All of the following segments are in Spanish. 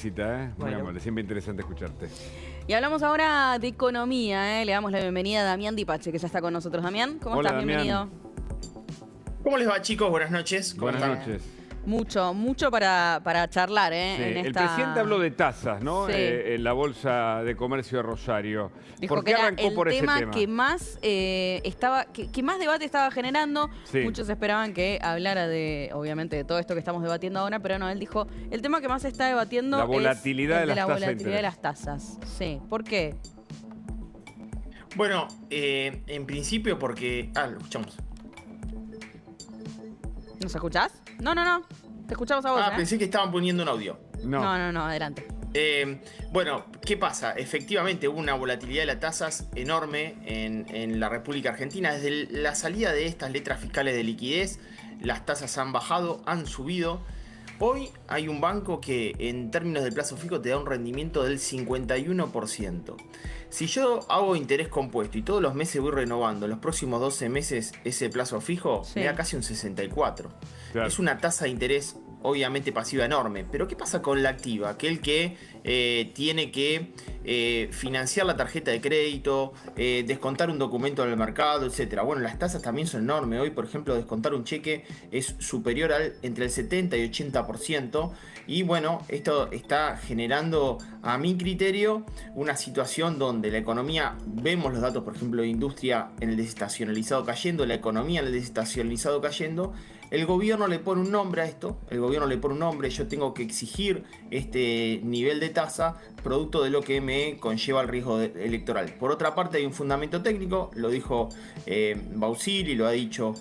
Muy Bueno. amable, siempre interesante escucharte. Y hablamos ahora de economía, ¿eh? Le damos la bienvenida a Damián Dipache, que ya está con nosotros. Damián, ¿cómo Hola, estás? Damián. Bienvenido. ¿Cómo les va, chicos? Buenas noches. ¿Cómo Buenas están? noches. Mucho para charlar, ¿eh? Sí, en el esta... presidente habló de tasas, ¿no? Sí. En la Bolsa de Comercio de Rosario. Dijo ¿Por que qué era arrancó el por ese tema? que más que más debate estaba generando. Sí. Muchos esperaban que hablara de, obviamente, de todo esto que estamos debatiendo ahora, pero no, él dijo, el tema que más se está debatiendo La es volatilidad el de de la las tasas de volatilidad de interés. las tasas. Sí, ¿por qué? Bueno, en principio porque... lo escuchamos. ¿Nos escuchás? No. Te escuchamos a vos, ¿eh? Pensé que estaban poniendo un audio. No. No, adelante. Bueno, ¿qué pasa? Efectivamente hubo una volatilidad de las tasas enorme en la República Argentina. Desde la salida de estas letras fiscales de liquidez, las tasas han bajado, han subido. Hoy hay un banco que en términos de plazo fijo te da un rendimiento del 51%. Si yo hago interés compuesto y todos los meses voy renovando, los próximos 12 meses ese plazo fijo, Sí. me da casi un 64%. Claro. Es una tasa de interés obviamente pasiva enorme. Pero ¿qué pasa con la activa? Aquel que tiene que financiar la tarjeta de crédito, descontar un documento en el mercado, etcétera. Bueno, las tasas también son enormes. Hoy, por ejemplo, descontar un cheque es superior al entre el 70 y 80%. Y bueno, esto está generando, a mi criterio, una situación donde la economía, vemos los datos, por ejemplo, de industria en el desestacionalizado cayendo, la economía en el desestacionalizado cayendo. El gobierno le pone un nombre a esto, yo tengo que exigir este nivel de tasa producto de lo que me conlleva el riesgo electoral. Por otra parte hay un fundamento técnico, lo dijo Bausili, lo ha dicho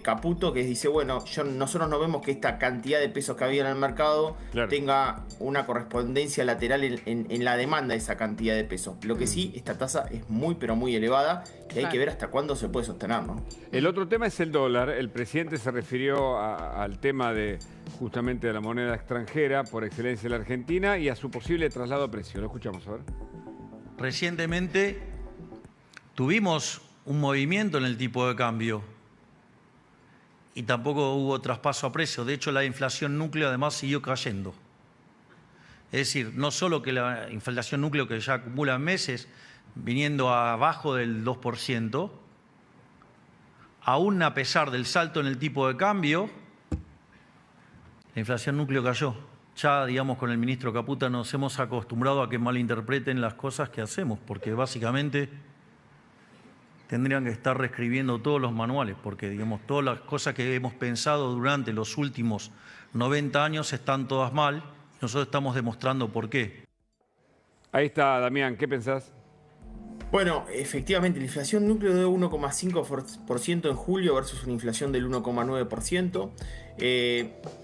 Caputo, que dice, bueno, nosotros no vemos que esta cantidad de pesos que había en el mercado Claro. tenga una correspondencia lateral en la demanda de esa cantidad de pesos. Lo que sí, esta tasa es muy pero muy elevada y hay Claro. que ver hasta cuándo se puede sostener, ¿no? El otro tema es el dólar. El presidente se refirió al tema de justamente de la moneda extranjera por excelencia de la Argentina y a su posible traslado a precio. Lo escuchamos, a ver. Recientemente tuvimos un movimiento en el tipo de cambio y tampoco hubo traspaso a precio. De hecho, la inflación núcleo además siguió cayendo. Es decir, no solo que la inflación núcleo que ya acumula meses viniendo abajo del 2%, aún a pesar del salto en el tipo de cambio, la inflación núcleo cayó. Ya, digamos, con el ministro Caputo nos hemos acostumbrado a que malinterpreten las cosas que hacemos, porque básicamente tendrían que estar reescribiendo todos los manuales, porque, digamos, todas las cosas que hemos pensado durante los últimos 90 años están todas mal y nosotros estamos demostrando por qué. Ahí está, Damián, ¿qué pensás? Bueno, efectivamente, la inflación núcleo de 1,5% en julio versus una inflación del 1,9%.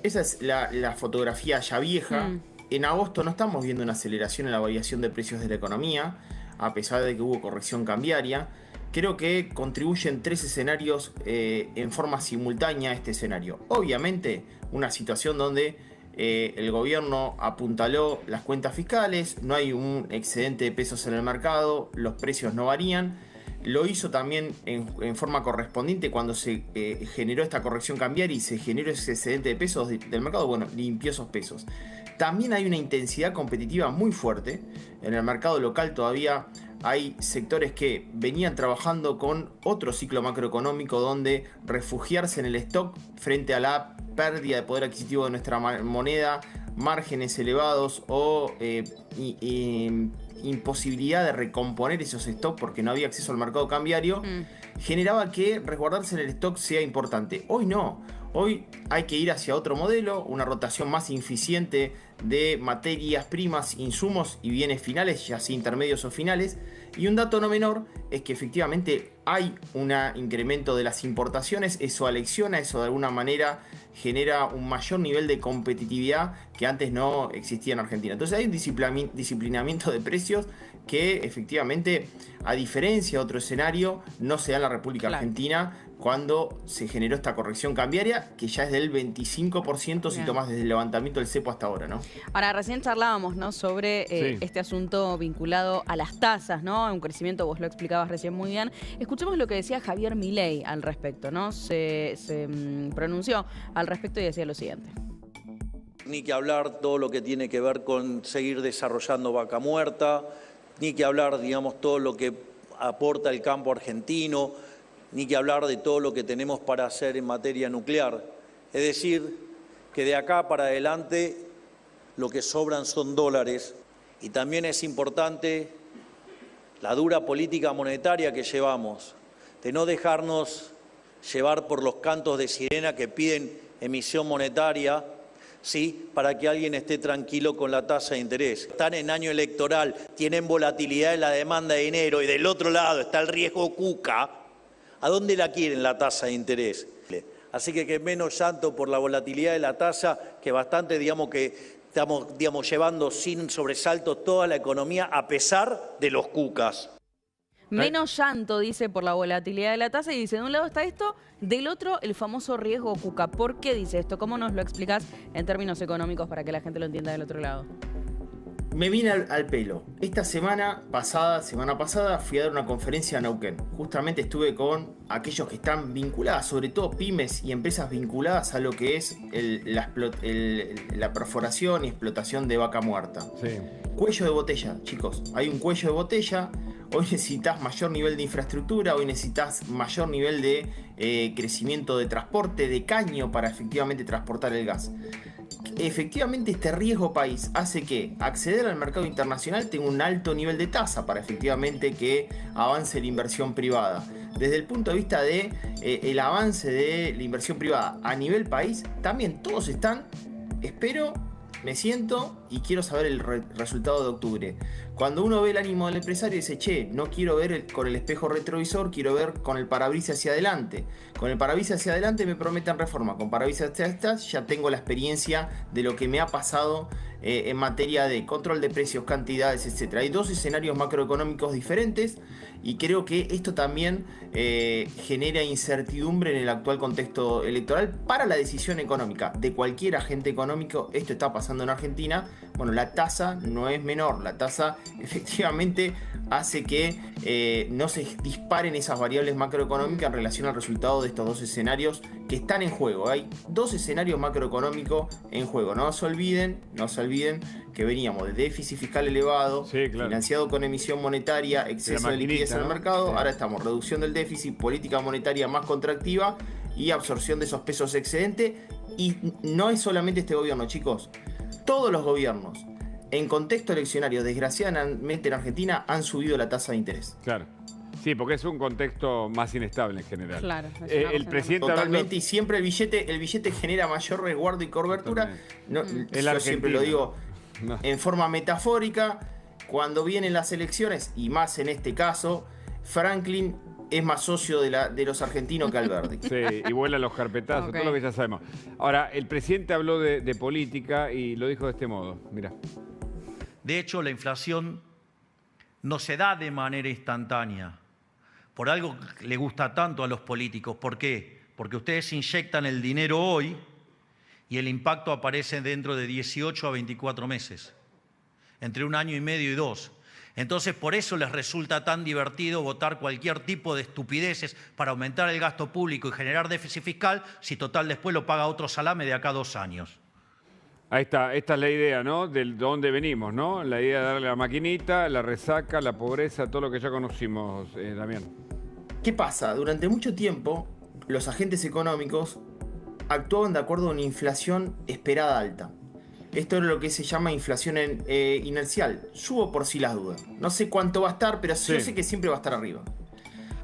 Esa es la fotografía ya vieja. En agosto no estamos viendo una aceleración en la variación de precios de la economía, a pesar de que hubo corrección cambiaria. Creo que contribuyen tres escenarios en forma simultánea a este escenario. Obviamente, una situación donde el gobierno apuntaló las cuentas fiscales, no hay un excedente de pesos en el mercado, los precios no varían. Lo hizo también en forma correspondiente cuando se generó esta corrección cambiaria y se generó ese excedente de pesos del mercado. Bueno, limpió esos pesos. También hay una intensidad competitiva muy fuerte. En el mercado local todavía hay sectores que venían trabajando con otro ciclo macroeconómico donde refugiarse en el stock frente a la pérdida de poder adquisitivo de nuestra moneda, márgenes elevados o imposibilidad de recomponer esos stocks porque no había acceso al mercado cambiario, generaba que resguardarse en el stock sea importante. Hoy no. Hoy hay que ir hacia otro modelo, una rotación más eficiente de materias primas, insumos y bienes finales, ya sea intermedios o finales. Y un dato no menor es que efectivamente hay un incremento de las importaciones, eso alecciona, eso de alguna manera genera un mayor nivel de competitividad que antes no existía en Argentina. Entonces hay un disciplinamiento de precios que efectivamente, a diferencia de otro escenario, no se da en la República Argentina cuando se generó esta corrección cambiaria, que ya es del 25% si tomás desde el levantamiento del cepo hasta ahora, ¿no? Ahora, recién charlábamos, ¿no?, sobre este asunto vinculado a las tasas, ¿no? Un crecimiento, vos lo explicabas recién muy bien. Escuchemos lo que decía Javier Milei al respecto, ¿no? Se pronunció al respecto y decía lo siguiente. ni que hablar todo lo que tiene que ver con seguir desarrollando Vaca Muerta, ni que hablar, digamos, todo lo que aporta el campo argentino, ni que hablar de todo lo que tenemos para hacer en materia nuclear. Es decir, que de acá para adelante lo que sobran son dólares, y también es importante la dura política monetaria que llevamos, de no dejarnos llevar por los cantos de sirena que piden emisión monetaria, ¿sí?, para que alguien esté tranquilo con la tasa de interés. Están en año electoral, tienen volatilidad en la demanda de dinero y del otro lado está el riesgo cuca. ¿A dónde la quieren la tasa de interés? Así que menos llanto por la volatilidad de la tasa, que bastante, digamos, que estamos, digamos, llevando sin sobresaltos toda la economía a pesar de los cucas. Menos llanto, dice, por la volatilidad de la tasa, y dice, de un lado está esto, del otro el famoso riesgo cuca. ¿Por qué dice esto? ¿Cómo nos lo explicás en términos económicos para que la gente lo entienda del otro lado? Me vine al pelo. Esta semana pasada, fui a dar una conferencia a Neuquén. Justamente estuve con aquellos que están vinculadas, sobre todo pymes y empresas vinculadas a lo que es la perforación y explotación de vaca muerta. Sí. Cuello de botella, chicos. Hay un cuello de botella. Hoy necesitas mayor nivel de infraestructura, hoy necesitas mayor nivel de crecimiento de transporte, de caño para efectivamente transportar el gas. Efectivamente, este riesgo país hace que acceder al mercado internacional tenga un alto nivel de tasa para efectivamente que avance la inversión privada. Desde el punto de vista de el avance de la inversión privada a nivel país, también todos están, espero, me siento y quiero saber el resultado de octubre. Cuando uno ve el ánimo del empresario dice, che, no quiero ver con el espejo retrovisor, quiero ver con el parabrisas hacia adelante. Con el parabrisas hacia adelante me prometen reforma, con parabrisas hacia atrás ya tengo la experiencia de lo que me ha pasado en materia de control de precios, cantidades, etc. Hay dos escenarios macroeconómicos diferentes y creo que esto también genera incertidumbre en el actual contexto electoral para la decisión económica de cualquier agente económico. Esto está pasando en Argentina. Bueno, la tasa no es menor, la tasa efectivamente hace que no se disparen esas variables macroeconómicas en relación al resultado de estos dos escenarios que están en juego. Hay dos escenarios macroeconómicos en juego. No se olviden que veníamos de déficit fiscal elevado, sí, claro, financiado con emisión monetaria, exceso de liquidez en el mercado. Sí. Ahora estamos reducción del déficit, política monetaria más contractiva y absorción de esos pesos excedentes. Y no es solamente este gobierno, chicos. Todos los gobiernos en contexto eleccionario, desgraciadamente en Argentina, han subido la tasa de interés. Claro. Sí, porque es un contexto más inestable en general. Claro. El presidente totalmente, hablando... y siempre el billete genera mayor resguardo y cobertura. No, yo siempre lo digo en forma metafórica. Cuando vienen las elecciones, y más en este caso, Franklin es más socio de los argentinos que Alberdi. Sí, y vuelan los carpetazos, okay, todo lo que ya sabemos. Ahora, el presidente habló de política y lo dijo de este modo. Mirá. De hecho, la inflación no se da de manera instantánea. Por algo le gusta tanto a los políticos. ¿Por qué? Porque ustedes inyectan el dinero hoy y el impacto aparece dentro de 18 a 24 meses. Entre 1 año y medio y 2. Entonces, por eso les resulta tan divertido votar cualquier tipo de estupideces para aumentar el gasto público y generar déficit fiscal, si total después lo paga otro salame de acá a 2 años. Ahí está, esta es la idea, ¿no? De dónde venimos, ¿no? La idea de darle la maquinita, la resaca, la pobreza, todo lo que ya conocimos, Damián. ¿Qué pasa? Durante mucho tiempo, los agentes económicos actuaban de acuerdo a una inflación esperada alta. Esto es lo que se llama inflación inercial. Subo por si las dudas. No sé cuánto va a estar, pero sí, yo sé que siempre va a estar arriba.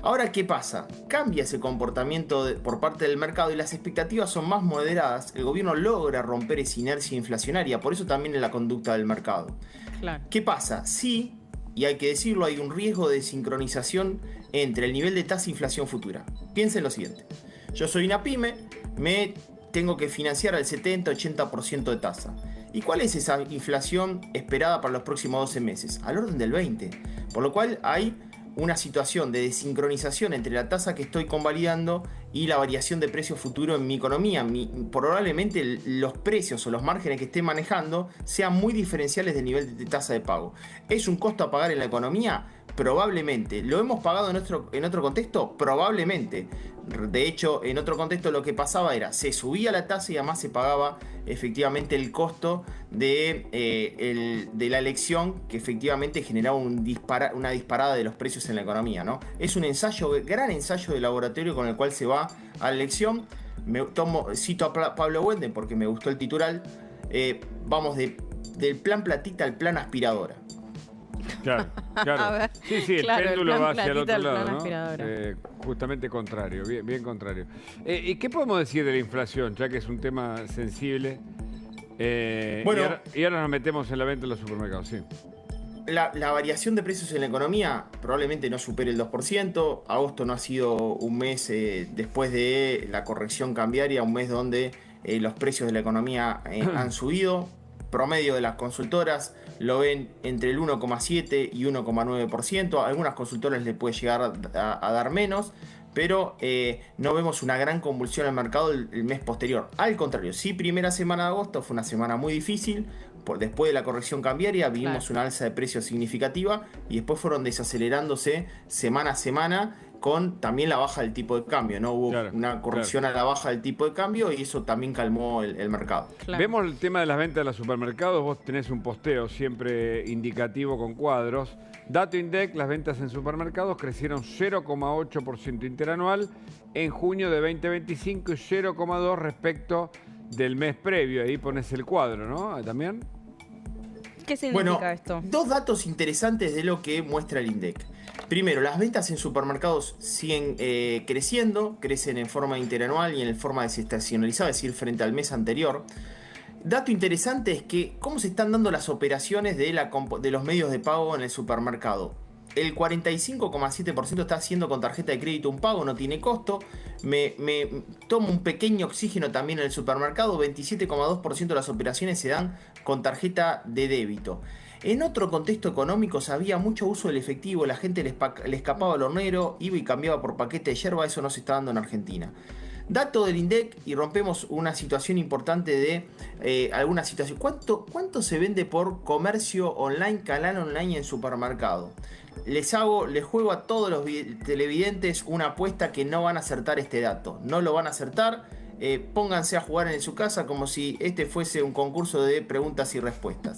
Ahora, ¿qué pasa? Cambia ese comportamiento por parte del mercado y las expectativas son más moderadas. El gobierno logra romper esa inercia inflacionaria, por eso también en la conducta del mercado. Claro. ¿Qué pasa? Sí, y hay que decirlo, hay un riesgo de sincronización entre el nivel de tasa e inflación futura. Piensen lo siguiente. Yo soy una pyme, me tengo que financiar al 70-80% de tasa. ¿Y cuál es esa inflación esperada para los próximos 12 meses? Al orden del 20%. Por lo cual hay una situación de desincronización entre la tasa que estoy convalidando y la variación de precios futuro en mi economía. Probablemente los precios o los márgenes que esté manejando sean muy diferenciales del nivel de tasa de pago. ¿Es un costo a pagar en la economía? Probablemente. ¿Lo hemos pagado en otro contexto? Probablemente. De hecho, en otro contexto lo que pasaba era, se subía la tasa y además se pagaba efectivamente el costo de la elección, que efectivamente generaba una disparada de los precios en la economía, ¿no? Es un gran ensayo de laboratorio con el cual se va a la elección. Cito a Pablo Wende porque me gustó el titular. Vamos del plan platita al plan aspiradora. Claro, claro. A ver, Sí, el claro, péndulo el plan va hacia el platita, otro el plan lado, ¿no? aspiradora. Justamente contrario, bien contrario. ¿Y qué podemos decir de la inflación, ya que es un tema sensible? Bueno, y ahora nos metemos en la venta en los supermercados, sí. La variación de precios en la economía probablemente no supere el 2%. Agosto no ha sido un mes después de la corrección cambiaria, un mes donde los precios de la economía han subido. Promedio de las consultoras lo ven entre el 1,7 y 1,9%. A algunas consultoras les puede llegar a dar menos, pero no vemos una gran convulsión al mercado el mes posterior. Al contrario, sí, primera semana de agosto fue una semana muy difícil. Después de la corrección cambiaria vimos una alza de precios significativa y después fueron desacelerándose semana a semana con también la baja del tipo de cambio, ¿no? Hubo una corrección a la baja del tipo de cambio y eso también calmó el mercado. Claro. Vemos el tema de las ventas de los supermercados. Vos tenés un posteo siempre indicativo con cuadros. Dato INDEC, las ventas en supermercados crecieron 0,8% interanual en junio de 2025 y 0,2% respecto del mes previo. Ahí pones el cuadro, ¿no? ¿También? ¿Qué significa esto? Dos datos interesantes de lo que muestra el INDEC. Primero, las ventas en supermercados siguen creciendo, crecen en forma interanual y en forma desestacionalizada, es decir, frente al mes anterior. Dato interesante es que cómo se están dando las operaciones de los medios de pago en el supermercado. El 45,7% está haciendo con tarjeta de crédito un pago, no tiene costo. Me tomo un pequeño oxígeno también en el supermercado. 27,2% de las operaciones se dan con tarjeta de débito. En otro contexto económico había mucho uso del efectivo, la gente le escapaba al hornero, iba y cambiaba por paquete de yerba, eso no se está dando en Argentina. Dato del INDEC y rompemos una situación importante de alguna situación. ¿Cuánto se vende por comercio online, canal online en supermercado? Les juego a todos los televidentes una apuesta que no van a acertar este dato. No lo van a acertar. Pónganse a jugar en su casa como si este fuese un concurso de preguntas y respuestas.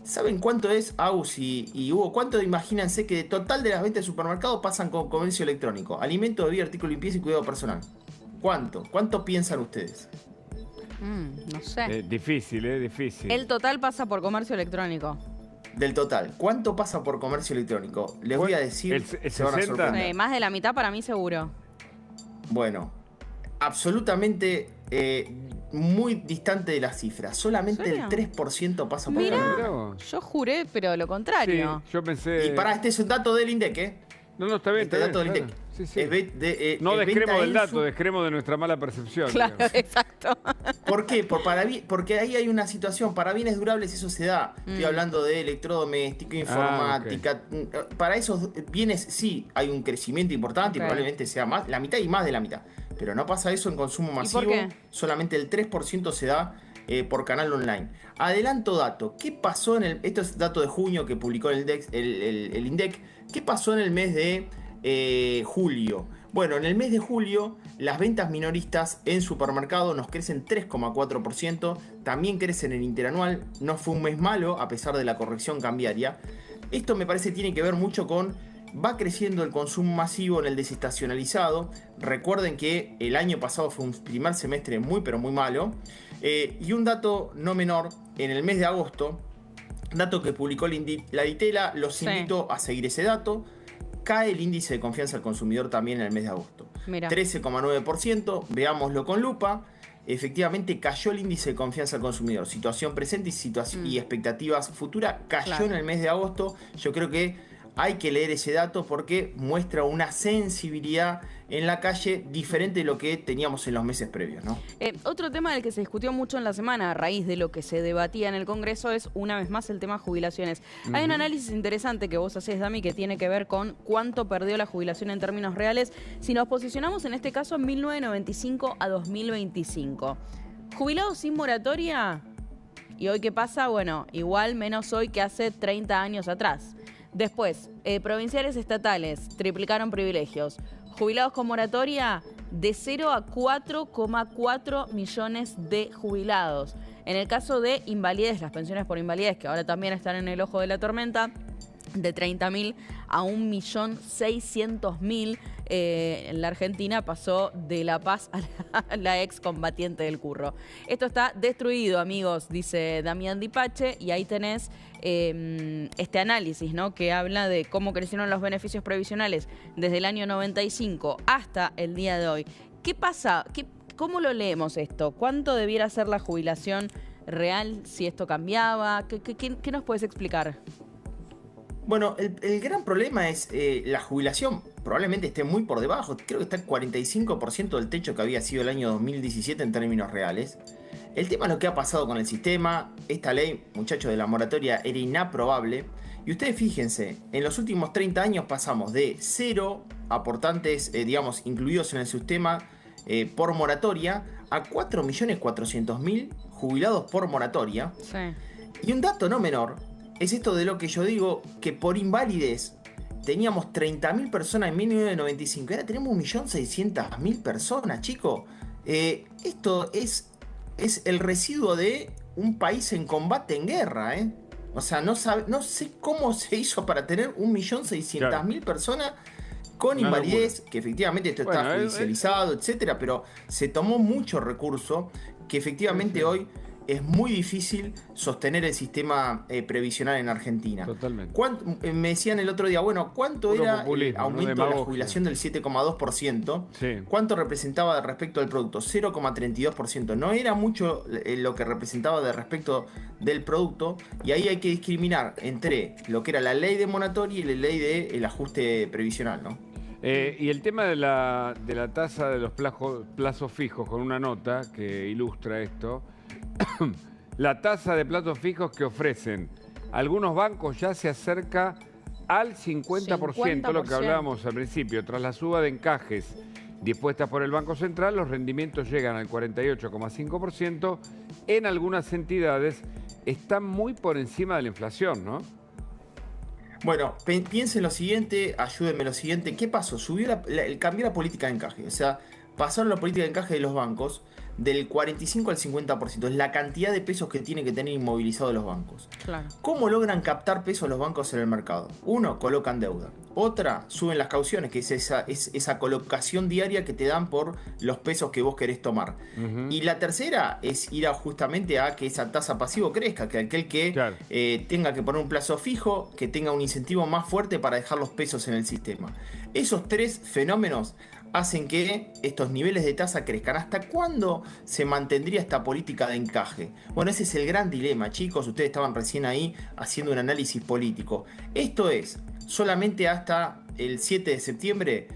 ¿Saben cuánto es, Agus y Hugo? ¿Cuánto imagínense que de total de las ventas de supermercado pasan con comercio electrónico? Alimento, bebida, artículo de limpieza y cuidado personal. ¿Cuánto? ¿Cuánto piensan ustedes? No sé. Difícil. El total pasa por comercio electrónico. Del total, ¿cuánto pasa por comercio electrónico? Les voy a decir, el se van a 60. sorprender. Más de la mitad para mí seguro. Bueno, absolutamente muy distante de las cifras. Solamente el 3% pasa por Mirá, comercio. yo juré, pero lo contrario. Sí, yo pensé... Y pará, este es un dato del INDEC, ¿eh? No, está bien. Este dato del claro. INDEC. Sí. Es No descremo venta del en dato, descremo de nuestra mala percepción. Claro, digamos. exacto. ¿Por qué? Porque ahí hay una situación, para bienes durables eso se da. Estoy hablando de electrodoméstico, informática. Para esos bienes sí hay un crecimiento importante y probablemente sea más, la mitad y más de la mitad. Pero no pasa eso en consumo masivo. ¿Y por qué? Solamente el 3% se da por canal online. Adelanto dato. ¿Qué pasó esto es dato de junio que publicó el INDEC. ¿Qué pasó en el mes de julio? Bueno, en el mes de julio las ventas minoristas en supermercado nos crecen 3,4%, también crecen en interanual, no fue un mes malo a pesar de la corrección cambiaria. Esto me parece tiene que ver mucho con, va creciendo el consumo masivo en el desestacionalizado. Recuerden que el año pasado fue un primer semestre muy pero muy malo. Y un dato no menor, en el mes de agosto, dato que publicó la Ditela, los invito a seguir ese dato. Cae el índice de confianza al consumidor también en el mes de agosto. 13,9%, veámoslo con lupa. Efectivamente cayó el índice de confianza al consumidor. Situación presente y expectativas futuras cayó en el mes de agosto. Yo creo que hay que leer ese dato porque muestra una sensibilidad en la calle diferente de lo que teníamos en los meses previos, ¿no? Otro tema del que se discutió mucho en la semana a raíz de lo que se debatía en el Congreso es, una vez más, el tema jubilaciones. Hay un análisis interesante que vos hacés, Dami, que tiene que ver con cuánto perdió la jubilación en términos reales si nos posicionamos en este caso en 1995 a 2025. Jubilados sin moratoria, ¿y hoy qué pasa? Bueno, igual menos hoy que hace 30 años atrás. Después, provinciales estatales triplicaron privilegios. Jubilados con moratoria de 0 a 4,4 millones de jubilados. En el caso de invalidez, las pensiones por invalidez, que ahora también están en el ojo de la tormenta, de 30.000 a 1.600.000. En la Argentina pasó de La Paz a la excombatiente del Curro. Esto está destruido, amigos, dice Damián Dipache, y ahí tenés este análisis, ¿no?, que habla de cómo crecieron los beneficios previsionales desde el año 95 hasta el día de hoy. ¿Qué pasa? ¿Cómo lo leemos esto? ¿Cuánto debiera ser la jubilación real si esto cambiaba? ¿Qué nos puedes explicar? Bueno, el gran problema es la jubilación. Probablemente esté muy por debajo. Creo que está el 45% del techo que había sido el año 2017 en términos reales. El tema es lo que ha pasado con el sistema. Esta ley, muchachos, de la moratoria era inaprobable. Y ustedes fíjense, en los últimos 30 años pasamos de 0 aportantes, digamos, incluidos en el sistema por moratoria, a 4.400.000 jubilados por moratoria. Sí. Y un dato no menor es esto de lo que yo digo, que por invalidez teníamos 30.000 personas en 1995. Ahora tenemos 1.600.000 personas, chicos. Esto es el residuo de un país en combate, en guerra, ¿eh? O sea, no sé cómo se hizo para tener 1.600.000 personas con invalidez, que efectivamente esto está judicializado, etcétera, pero se tomó mucho recurso que efectivamente hoy es muy difícil sostener el sistema previsional en Argentina. Totalmente. Me decían el otro día, bueno, ¿cuánto era el aumento de la jubilación del 7,2%? Sí. ¿Cuánto representaba respecto al producto? 0,32%. No era mucho lo que representaba de respecto del producto, y ahí hay que discriminar entre lo que era la ley de moratoria y la ley del ajuste previsional, ¿no? Y el tema de la tasa de los plazos fijos, con una nota que ilustra esto. La tasa de plazos fijos que ofrecen algunos bancos ya se acerca al 50%, lo que hablábamos al principio. Tras la suba de encajes dispuestas por el Banco Central, los rendimientos llegan al 48,5%. En algunas entidades están muy por encima de la inflación, ¿no? Bueno, piensen lo siguiente, ayúdenme lo siguiente. ¿Qué pasó? Cambió la política de encaje. O sea, pasaron la política de encaje de los bancos del 45 al 50%. Es la cantidad de pesos que tienen que tener inmovilizados los bancos. Claro. ¿Cómo logran captar pesos los bancos en el mercado? Uno, colocan deuda. Otra, suben las cauciones, que es esa colocación diaria que te dan por los pesos que vos querés tomar. Y la tercera es ir justamente a que esa tasa pasivo crezca, que aquel que tenga que poner un plazo fijo, que tenga un incentivo más fuerte para dejar los pesos en el sistema. Esos tres fenómenos hacen que estos niveles de tasa crezcan. ¿Hasta cuándo se mantendría esta política de encaje? Bueno, ese es el gran dilema, chicos. Ustedes estaban recién ahí haciendo un análisis político. Esto es solamente hasta el 7 de septiembre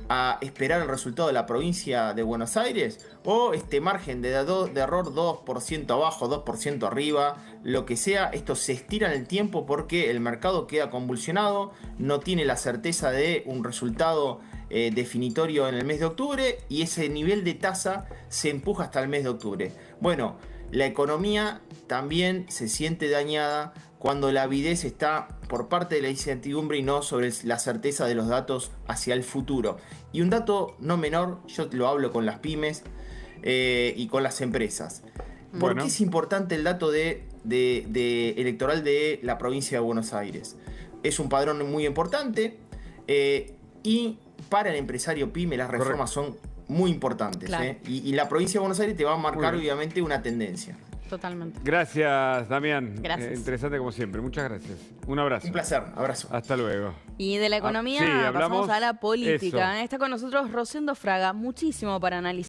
a esperar el resultado de la provincia de Buenos Aires, o este margen de error 2% abajo, 2% arriba, lo que sea. Esto se estira en el tiempo porque el mercado queda convulsionado, no tiene la certeza de un resultado definitorio en el mes de octubre, y ese nivel de tasa se empuja hasta el mes de octubre. Bueno, la economía también se siente dañada cuando la avidez está por parte de la incertidumbre y no sobre la certeza de los datos hacia el futuro. Y un dato no menor, yo lo hablo con las pymes y con las empresas. ¿Por qué es importante el dato electoral de la provincia de Buenos Aires? Es un padrón muy importante y para el empresario pyme las reformas son muy importantes. Claro. Y la provincia de Buenos Aires te va a marcar obviamente una tendencia. Totalmente. Gracias, Damián. Gracias. Interesante como siempre. Muchas gracias. Un abrazo. Un placer. Abrazo. Hasta luego. Y de la economía pasamos a la política. Eso. Está con nosotros Rosendo Fraga. Muchísimo para analizar.